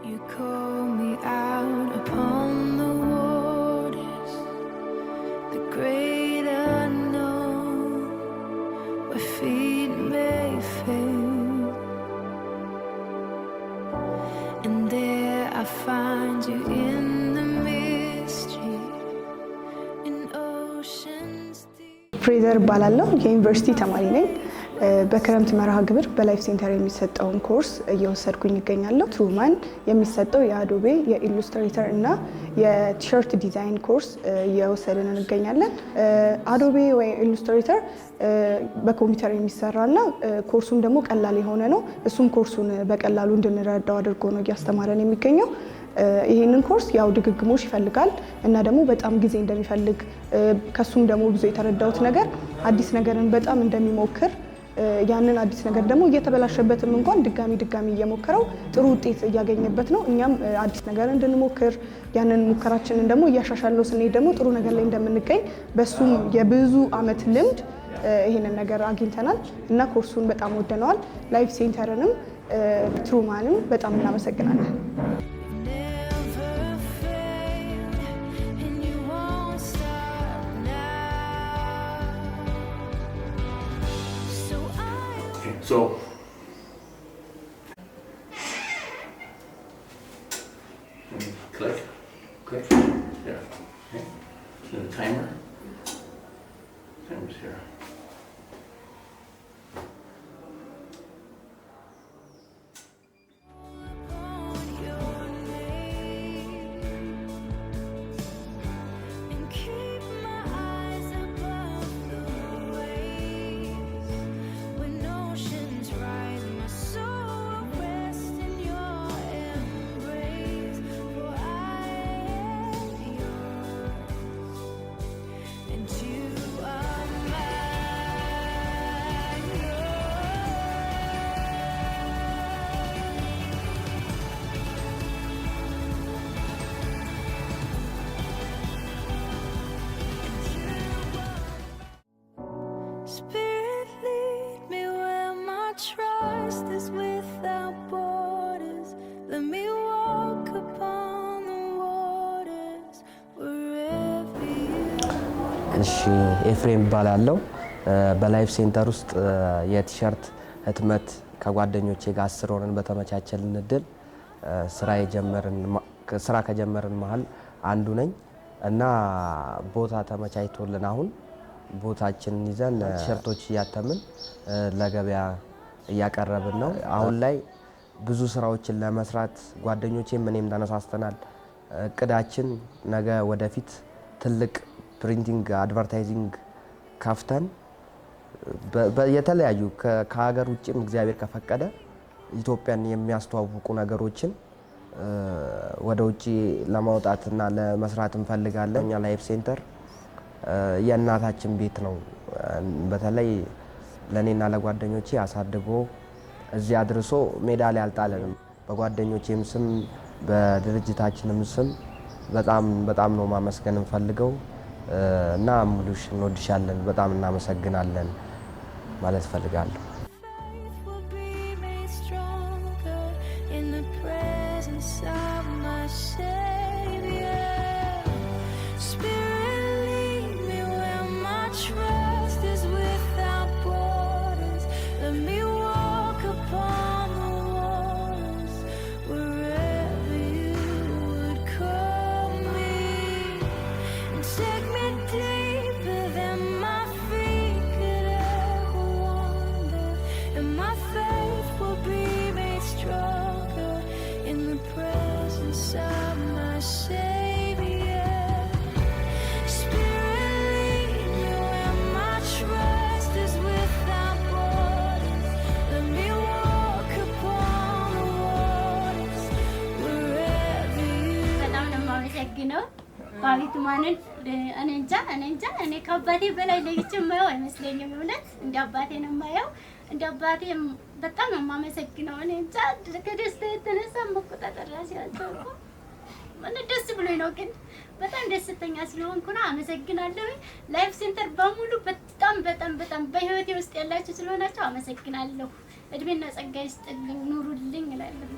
You call me out upon the waters, the great unknown, where feet may fail, and there I find you in the mystery, in oceans deep. ፍሬዘር ባላለው የዩኒቨርሲቲ ተማሪ ነኝ። በክረምት መርሃ ግብር በላይፍ ሴንተር የሚሰጠውን ኮርስ እየወሰድኩኝ ይገኛለሁ። ትሩማን የሚሰጠው የአዶቤ የኢሉስትሬተር እና የቲሸርት ዲዛይን ኮርስ እየወሰድን እንገኛለን። አዶቤ ወይ ኢሉስትሬተር በኮምፒውተር የሚሰራና ኮርሱም ደግሞ ቀላል የሆነ ነው። እሱም ኮርሱን በቀላሉ እንድንረዳው አድርጎ ነው እያስተማረን የሚገኘው። ይሄንን ኮርስ ያው ድግግሞሽ ይፈልጋል እና ደግሞ በጣም ጊዜ እንደሚፈልግ ከሱም ደግሞ ብዙ የተረዳሁት ነገር አዲስ ነገርን በጣም እንደሚሞክር ያንን አዲስ ነገር ደግሞ እየተበላሸበትም እንኳን ድጋሚ እየሞከረው ጥሩ ውጤት እያገኘበት ነው። እኛም አዲስ ነገር እንድንሞክር ያንን ሙከራችንን ደግሞ እያሻሻልነው ስንሄድ ደግሞ ጥሩ ነገር ላይ እንደምንገኝ በሱም የብዙ አመት ልምድ ይሄንን ነገር አግኝተናል እና ኮርሱን በጣም ወደነዋል። ላይፍ ሴንተርንም ትሩማንም በጣም እናመሰግናለን። So, click, yeah, okay. And the timer's here. Spirit, lead me where my trust is without borders. Let me walk upon the waters wherever you are. እሺ ኤፍሬም ባላለው በላይፍ ሴንተር ውስጥ የቲሸርት ህትመት ከጓደኞቼ ጋር 10 ሆነን በተመቻቸልን እድል ስራ ከጀመርን መሃል አንዱ ነኝ እና ቦታ ተመቻችቶልን አሁን ቦታችንን ይዘን ቲሸርቶች እያተምን ለገበያ እያቀረብን ነው። አሁን ላይ ብዙ ስራዎችን ለመስራት ጓደኞቼም እኔም ተነሳስተናል። እቅዳችን ነገ ወደፊት ትልቅ ፕሪንቲንግ አድቨርታይዚንግ ከፍተን የተለያዩ ከሀገር ውጭም እግዚአብሔር ከፈቀደ ኢትዮጵያን የሚያስተዋውቁ ነገሮችን ወደ ውጪ ለማውጣትና ለመስራት እንፈልጋለን። እኛ ላይፍ ሴንተር የእናታችን ቤት ነው። በተለይ ለኔና ለጓደኞቼ አሳድጎ እዚህ አድርሶ ሜዳ ላይ አልጣለንም። በጓደኞቼም ስም በድርጅታችንም ስም በጣም ነው ማመስገን እንፈልገው እና ሙሉሽ እንወድሻለን፣ በጣም እናመሰግናለን ማለት ፈልጋለሁ። ባቢት ማንን እኔ እንጃ እኔ ከአባቴ በላይ ለይቼ የማየው አይመስለኝም። እውነት እንደ አባቴ ነው የማየው። እንደ አባቴ በጣም ነው የማመሰግነው። እኔ እንጃ ከደስታ የተነሳ መቆጣጠር ራሴ አልቻልኩ። ምን ደስ ብሎኝ ነው ግን በጣም ደስተኛ ስለሆንኩ ነው። አመሰግናለሁ። ላይፍ ሴንተር በሙሉ በጣም በህይወቴ ውስጥ ያላችሁ ስለሆናችሁ አመሰግናለሁ። እድሜና ጸጋ ይስጥልኝ፣ ኑሩልኝ እላለሁ።